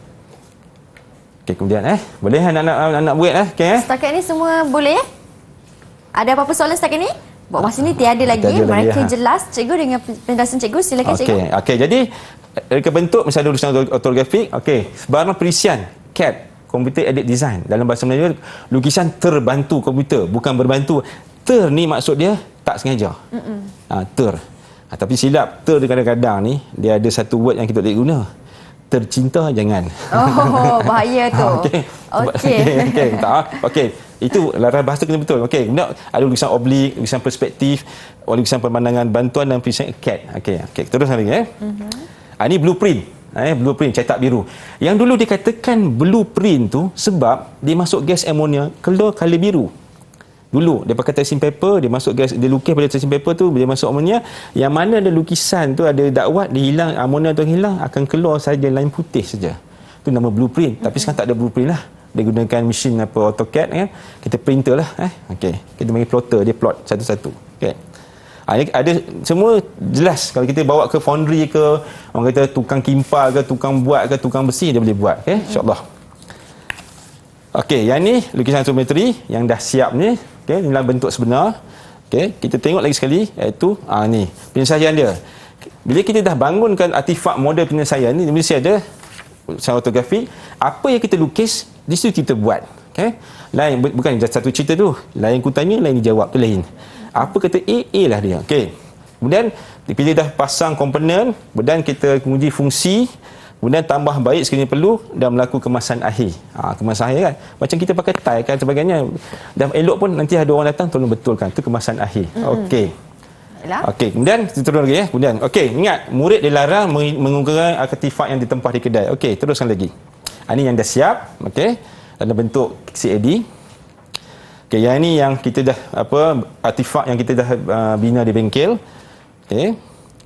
Okey, kemudian boleh anak-anak buat okey Setakat ni semua boleh? Ada apa-apa soalan setakat ni? Buat masa ni tiada lagi. Mereka jelas cikgu dengan penjelasan cikgu. Silakan cikgu. Okey, jadi reka bentuk misalnya tulisan ortografik. Okey, sebarang perisian CAD, Computer Aided Design. Dalam bahasa Melayu lukisan terbantu komputer, bukan berbantu. Ni maksud dia tak sengaja. Tapi silap kadang-kadang ni dia ada satu word yang kita tak boleh guna. Tercinta jangan. Oh, bahaya tu. Okey. Itu laras bahasa kena betul. Okey, kemudian ada lukisan oblik, lukisan perspektif, lukisan pemandangan bantuan dan lukisan CAD. Okey, teruskan lagi ini blueprint. Blueprint cetak biru. Yang dulu dikatakan blueprint tu sebab dia masuk gas amonia keluar color biru. Dulu dia pakai tracing paper, dia masuk gas, dia lukis pada tracing paper tu, dia masuk amonia, yang mana ada lukisan tu ada dakwat, dia hilang, amonia tu hilang, akan keluar saja line putih saja. Tu nama blueprint. Tapi sekarang tak ada blueprint lah. Dia gunakan mesin AutoCAD kan. Kita printer lah Okey. Kita bagi plotter, dia plot satu-satu. Okey. Ada semua jelas. Kalau kita bawa ke foundry ke, orang kata tukang kimpal ke, tukang buat ke, tukang besi, dia boleh buat. Okey, insya-Allah. Okey, yang ni lukisan isometri yang dah siap ni. Okey, inilah bentuk sebenar. Okey, kita tengok lagi sekali iaitu ni penyelesaian dia. Bila kita dah bangunkan artifak model penyelesaian ni, mesti ada secara ortografik, apa yang kita lukis di situ kita buat. Okey, lain bukan satu cerita tu, lain ku tanya, lain dijawab tu lain. Apa kata A lah dia. Okey, kemudian bila dah pasang komponen, kemudian kita menguji fungsi, kemudian tambah baik sekiranya perlu dan melakukan kemasan akhir. Kemasan akhir kan macam kita pakai tile kan sebagainya, dah elok pun nanti ada orang datang tolong betulkan, tu kemasan akhir. Okey. Okey, kemudian kita terus lagi kemudian okey, ingat murid dilarang menggunakan artifak yang ditempah di kedai. Okey, teruskan lagi. Ini yang dah siap. Okey, dalam bentuk CAD. Okey, yang ini yang kita dah artifak yang kita dah bina di bengkel. Okey,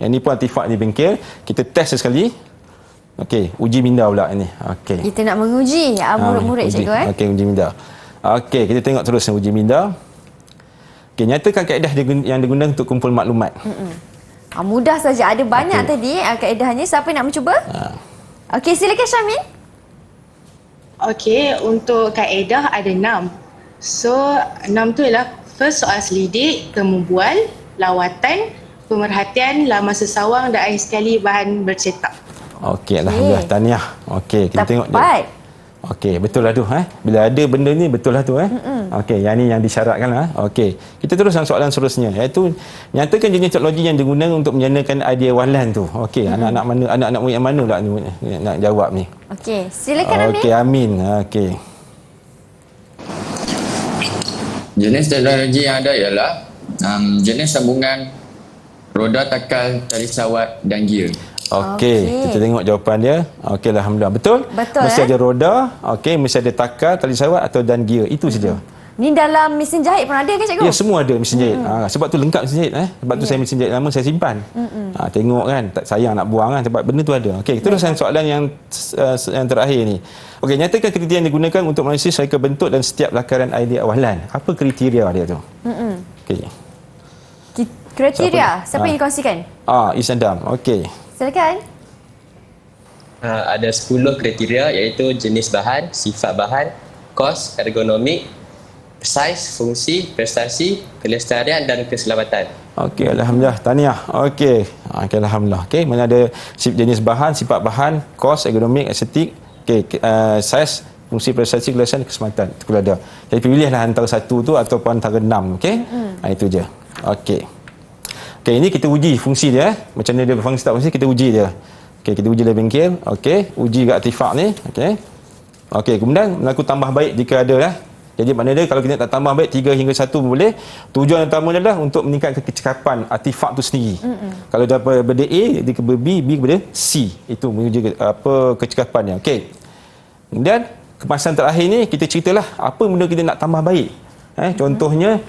yang ini pun artifak di bengkel, kita test sekali. Okey, uji minda pula ini. Okey, kita nak menguji murid-murid cikgu Okey, uji minda. Okey, kita tengok terus uji minda. Okey, nyatakan kaedah yang digunakan untuk kumpul maklumat. Mudah saja, ada banyak tadi kaedahnya. Siapa nak mencuba? Okey, silakan Syamil. Okey, untuk kaedah ada 6. So, 6 tu ialah first soal selidik, kemubual, lawatan, pemerhatian, laman sesawang dan akhir sekali bahan bercetak. Okey, alhamdulillah, tahniah. Okey, kita tengok dia. Okey, betul lah tu Bila ada benda ni betul lah tu Okey, yang ni yang disyaratkan Okey, kita teruskan soalan seterusnya iaitu nyatakan jenis teknologi yang digunakan untuk menjanakan idea walan tu. Okey, anak-anak mana, anak-anak murid yang mana pula ni nak jawab ni? Okey, silakan Amin. Okey, Amin. Okey. Jenis teknologi yang ada ialah jenis sambungan roda takal, tali sawat dan gear. Okey, kita tengok jawapan dia. Okey, alhamdulillah. Betul? Betul. Mesti ada roda, okey, mesti ada takal, tali sawat atau dan gear. Itu saja. Ni dalam mesin jahit pun ada ke cikgu? Ya, semua ada mesin jahit. Sebab tu lengkap mesin jahit. Sebab tu saya mesin jahit lama saya simpan. Tengok kan, tak sayang nak buang kan, sebab benda tu ada. Okey, teruskan soalan yang terakhir ni. Okey, nyatakan kriteria yang digunakan untuk menganalisis reka bentuk dan setiap lakaran idea awalan. Apa kriteria dia tu? Okey. Kriteria, siapa yang dikongsikan? Isadam. Okey. Silakan. Ada 10 kriteria iaitu jenis bahan, sifat bahan, kos, ergonomik, saiz, fungsi, prestasi, kelestarian dan keselamatan. Okey, alhamdulillah. Tahniah. Okey. Alhamdulillah. Okey, mana ada jenis bahan, sifat bahan, kos, ergonomik, estetik, saiz, fungsi, prestasi, kelestarian, keselamatan. Itu kalau ada. Jadi pilihlah antara satu tu ataupun antara 6. Okey. Itu je. Okey. Okey, ini kita uji fungsi dia. Macam mana dia berfungsi tak fungsi, kita uji dia. Okey, kita uji dalam bengkel. Okey, uji kat artifak ni. Okey. Okey, kemudian berlaku tambah baik jika ada lah. Jadi maknanya kalau kita tak tambah baik 3 hingga 1 boleh. Tujuan utamanya adalah untuk meningkatkan kecekapan artifak tu sendiri. Kalau daripada A dia ke B, B kepada C. Itu menguji kecekapannya. Okey. Kemudian kemasan terakhir ni kita ceritalah apa benda kita nak tambah baik. Contohnya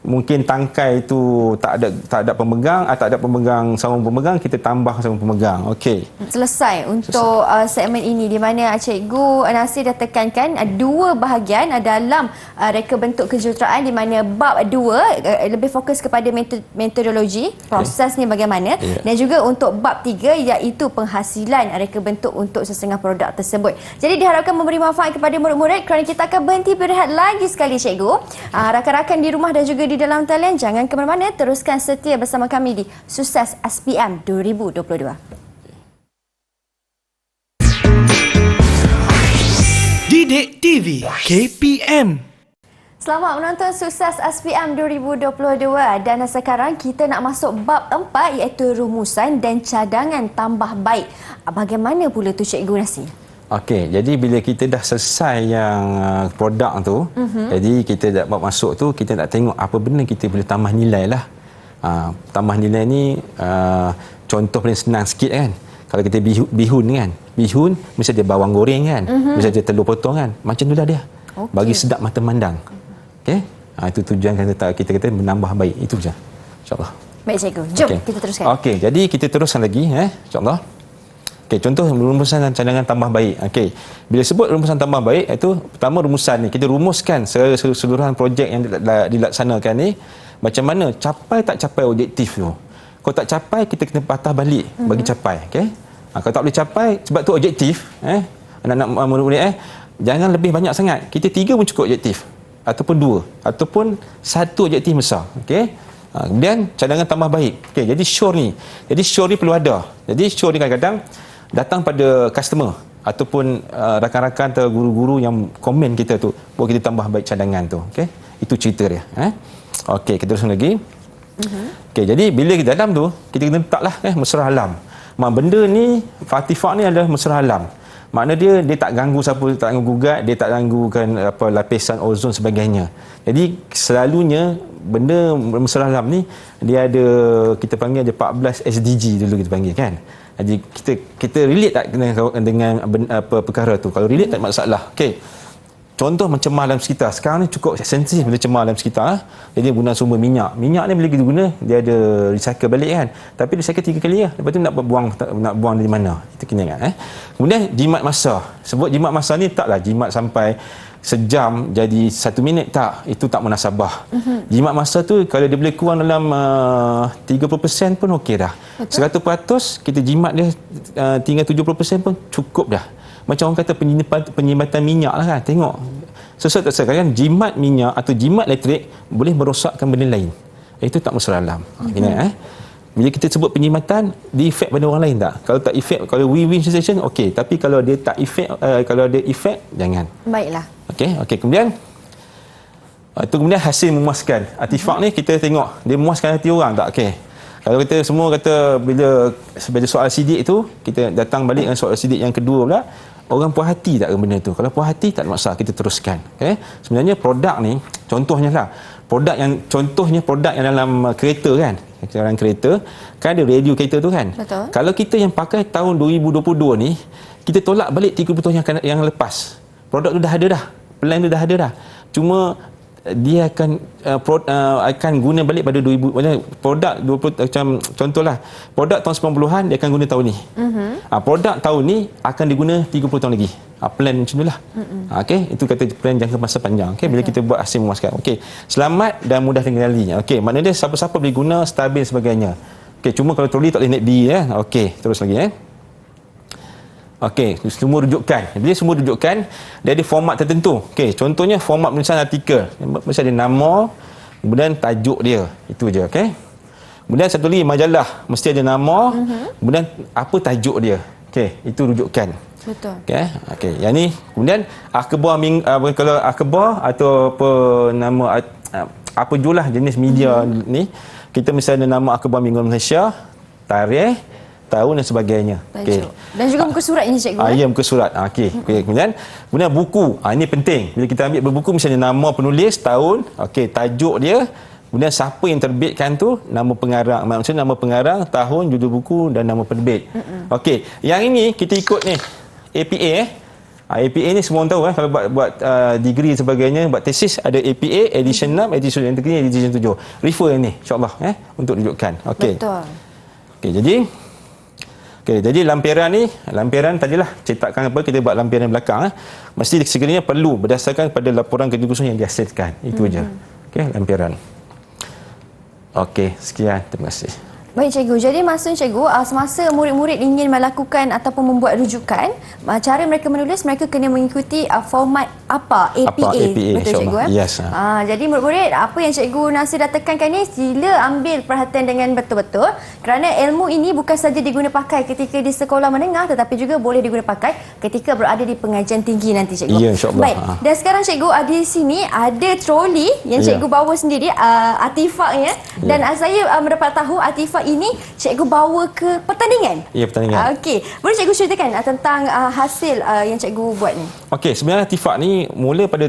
mungkin tangkai itu tak ada pemegang, tak ada pemegang, sarung pemegang, kita tambah sarung pemegang. Okey. Selesai untuk segmen ini di mana Cikgu Nasir dah tekankan dua bahagian dalam reka bentuk kejuruteraan di mana bab 2 lebih fokus kepada metodologi, proses ni bagaimana, dan juga untuk bab 3 iaitu penghasilan reka bentuk untuk sesengah produk tersebut. Jadi diharapkan memberi manfaat kepada murid-murid. Kerana kita akan berhenti berehat lagi sekali Cikgu. Rakan-rakan di rumah dan juga di dalam talian, jangan ke mana-mana, teruskan setia bersama kami di Sukses SPM 2022. Didik TV KPM. Selamat menonton Sukses SPM 2022 dan sekarang kita nak masuk bab 4 iaitu rumusan dan cadangan tambah baik. Bagaimana pula tu Cikgu Nasir? Okey, jadi bila kita dah selesai yang produk tu, jadi kita dah masuk tu, kita nak tengok apa benda kita boleh tambah nilai lah. Tambah nilai ni contoh paling senang sikit kan. Kalau kita bihun kan, bihun mesti ada bawang goreng kan, mesti ada telur potong kan. Macam tu dah dia. Bagi sedap mata mandang. Okey? Itu tujuan kita kata menambah baik. Itu je. InsyaAllah. Baik Cikgu, jom kita teruskan. Okey, jadi kita teruskan lagi InsyaAllah. Okey, contoh rumusan dan cadangan tambah baik. Okey. Bila sebut rumusan tambah baik, itu pertama rumusan ni kita rumuskan secara keseluruhan projek yang dilaksanakan ni macam mana capai tak capai objektif tu. Kalau tak capai kita kena patah balik bagi capai, okey. Kalau tak boleh capai sebab tu objektif anak-anak murid-murid jangan lebih banyak sangat. Kita 3 pun cukup objektif ataupun 2 ataupun 1 objektif besar, okey. Kemudian cadangan tambah baik. Okey, jadi show ni perlu ada. Jadi show ni kadang-kadang datang pada customer ataupun rakan-rakan atau guru-guru yang komen kita tu, buat kita tambah baik cadangan tu. Okey, itu cerita dia. Okey, kita teruskan lagi. Okey, jadi bila di dalam tu kita kena letaklah mesra alam. Benda ni artifak ni adalah mesra alam. Makna dia tak ganggu siapa, tak ganggu gugat, dia tak ganggukan lapisan ozon sebagainya. Jadi selalunya benda mesra alam ni dia ada, kita panggil ada 14 SDG dulu kita panggil kan. Jadi kita relate tak dengan perkara tu. Kalau relate tak masalah. Okey. Contoh mencemar alam sekitar. Sekarang ni cukup sensitif bila cemar alam sekitar. Jadi guna sumber minyak. Minyak ni bila kita guna, dia ada recycle balik kan. Tapi recycle 3 kali lah. Lepas tu nak buang dari mana. Itu kena ingat. Kemudian jimat masa. Sebut jimat masa ni taklah jimat sampai sejam jadi 1 minit, tak. Itu tak munasabah. Jimat masa tu kalau dia boleh kurang dalam 30% pun okey dah. 100% kita jimat dia tinggal 70% pun cukup dah. Macam orang kata penyimatan minyak lah kan. Tengok. Sesuatu kan jimat minyak atau jimat elektrik boleh merosakkan benda lain. Itu tak mesra alam. Bila kita sebut penyimatan, dia efek pada orang lain tak? Kalau tak efek, kalau win-win situation, okey. Tapi kalau dia tak efek, kalau ada efek, jangan. Baiklah. Okey, kemudian itu kemudian hasil memuaskan. Artifak ni kita tengok dia memuaskan hati orang tak? Okey. Kalau kita semua kata bila soal sidik tu, kita datang balik dengan soal sidik yang kedua pula, orang puas hati tak ke benda tu? Kalau puas hati tak ada masalah, kita teruskan. Okey. Sebenarnya produk ni contohnya produk yang dalam kereta kan. Dalam kereta kan ada radio kereta tu kan. Betul. Kalau kita yang pakai tahun 2022 ni, kita tolak balik 30 tahun yang lepas. Produk tu dah ada dah. Plan tu dah ada dah. Cuma dia akan guna balik pada 2000, maksudnya produk 20 macam contohlah produk tahun 90-an dia akan guna tahun ni. Produk tahun ni akan diguna 30 tahun lagi. Plan macam itulah. Okey, itu kata plan jangka masa panjang. Okey, bila kita buat hasil memuaskan. Okey, selamat dan mudah dikenali. Okey, maknanya siapa-siapa boleh guna, stabil sebagainya. Okey, cuma kalau troli tak boleh naik berdiri ya. Okey, terus lagi Okey, semua rujukan. Bila semua rujukan, dia ada format tertentu. Okey, contohnya format penulisan artikel. Mesti ada nama, kemudian tajuk dia. Itu je, okey. Kemudian satu lagi majalah, mesti ada nama, kemudian apa tajuk dia. Okey, itu rujukan. Betul. Okey, yang ni kemudian akhbar kalau akhbar atau apa nama apa julah jenis media ni, kita mesti ada nama akhbar Minggu Malaysia, tarikh, tahun dan sebagainya. Okey. Dan juga muka surat ini cikgu. Ya, muka surat. Okey. Kemudian buku. Ini penting. Bila kita ambil berbuku mesti ada nama penulis, tahun, okey, tajuk dia, kemudian siapa yang terbitkan tu, nama pengarang, maksudnya nama pengarang, tahun, judul buku dan nama penerbit. Okey. Yang ini kita ikut ni APA APA ni semua orang tahu kalau buat degree dan sebagainya, buat tesis ada APA edition 6, edition yang terkini edition 7. Refer yang ni insya-Allah untuk rujukan. Okey. Betul. Okey, jadi lampiran ni, lampiran tadilah cetakan apa kita buat lampiran belakang mesti sekiranya perlu berdasarkan pada laporan kerja khusus yang dihasilkan. Itu aja. Okey, lampiran. Okey, sekian. Terima kasih. Baik cikgu, jadi maksudnya cikgu, semasa murid-murid ingin melakukan ataupun membuat rujukan, cara mereka menulis, mereka kena mengikuti format apa? APA. Betul cikgu? Yes. Jadi murid-murid, apa yang cikgu Nasir dah tekankan ni, sila ambil perhatian dengan betul-betul, kerana ilmu ini bukan saja diguna pakai ketika di sekolah menengah, tetapi juga boleh diguna pakai ketika berada di pengajian tinggi nanti cikgu. Ya, insyaAllah. Baik, dan sekarang cikgu, di sini ada troli yang cikgu bawa sendiri, artifaknya, dan saya mendapat tahu artifak ini cikgu bawa ke pertandingan. Ya, pertandingan. Okey, boleh cikgu ceritakan tentang hasil yang cikgu buat ni? Okey, sebenarnya artifak ni mula pada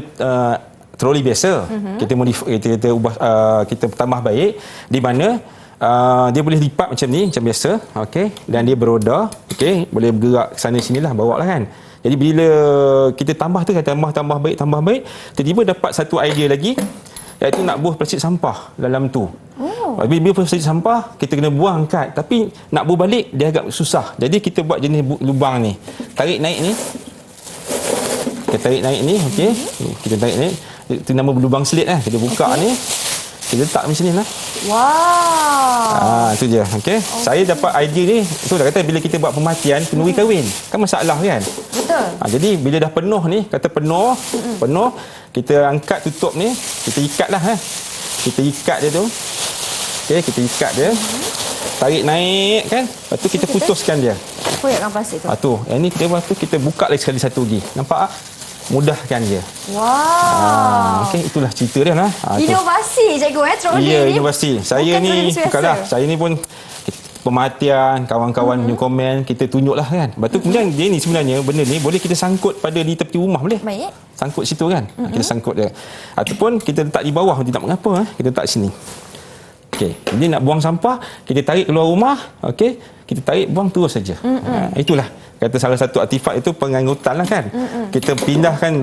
troli biasa. Kita ubah, kita tambah baik di mana dia boleh lipat macam ni, macam biasa, okey, dan dia beroda, okey, boleh bergerak ke sana sinilah, bawa lah kan. Jadi bila kita tambah tu, tambah baik, tiba-tiba dapat satu idea lagi, iaitu nak buang plastik sampah dalam tu. Bila plastik sampah, kita kena buang, angkat. Tapi nak buang balik, dia agak susah. Jadi kita buat jenis lubang ni. Tarik naik ni. Kita tarik naik ni, okey. Kita tarik naik. Itu nama lubang selit lah. Kita buka ni. Kita letak macam ni lah. Wow. Itu je, okey. Saya dapat idea ni. Itu dah kata bila kita buat pematian, kenduri kahwin. Kan masalah kan? Betul. Jadi bila dah penuh ni, kata penuh, kita angkat tutup ni, kita ikat lah. Kita ikat dia tu. Okey, kita ikat dia. Tarik naik kan. Lepas tu kita putuskan dia. Koyakkan plastik tu. Tu, yang ni kita buka lagi sekali satu lagi. Nampak tak? Mudahkan je. Wow. Okey, itulah cerita dia lah. Inovasi cikgu troli ni. Ya, inovasi. Saya ni bukanlah, saya ni pun pematian, kawan-kawan punya komen, kita tunjuklah kan. Lepas tu kemudian dia ni sebenarnya benda ni boleh kita sangkut pada di tepi rumah boleh. Baik. Sangkut situ kan. Kita sangkut dia. Ataupun kita letak di bawah, tidak mengapa, kita letak sini. Okey, jadi nak buang sampah, kita tarik keluar rumah, okey, kita tarik buang terus saja. Itulah kata salah satu artifak itu pengangkutan lah kan. Kita pindahkan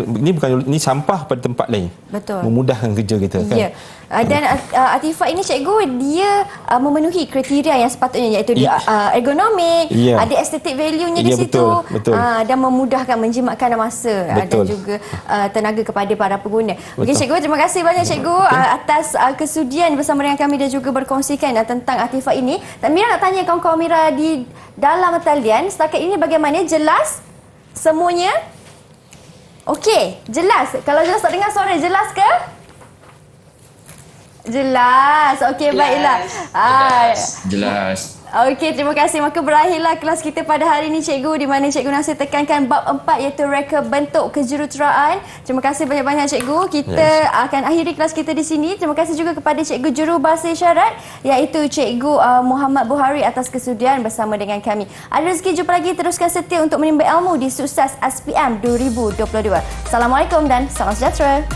ni sampah pada tempat lain. Betul. Memudahkan kerja kita kan. Ya. Dan artifak ini cikgu dia memenuhi kriteria yang sepatutnya, iaitu dia ergonomik, ada estetik value-nya di situ, betul. Dan memudahkan menjimatkan masa dan juga tenaga kepada para pengguna. Okey cikgu, terima kasih banyak cikgu atas kesudian bersama dengan kami dan juga berkongsikan tentang artifak ini. Dan Mira nak tanya kawan-kawan Mira di dalam talian, setakat ini bagaimana? Jelas semuanya? Okey, jelas. Kalau jelas tak dengar suara, jelas ke? Jelas. Okey, baiklah. Jelas. Okey, terima kasih. Maka berakhirlah kelas kita pada hari ini cikgu, di mana Cikgu Nasir tekankan bab 4 iaitu reka bentuk kejuruteraan. Terima kasih banyak-banyak cikgu. Kita akan akhiri kelas kita di sini. Terima kasih juga kepada Cikgu Jurubahasa Isyarat iaitu Cikgu Muhammad Buhari atas kesudian bersama dengan kami. Ada rezeki jumpa lagi, teruskan setia untuk menimba ilmu di Sukses SPM 2022. Assalamualaikum dan salam sejahtera.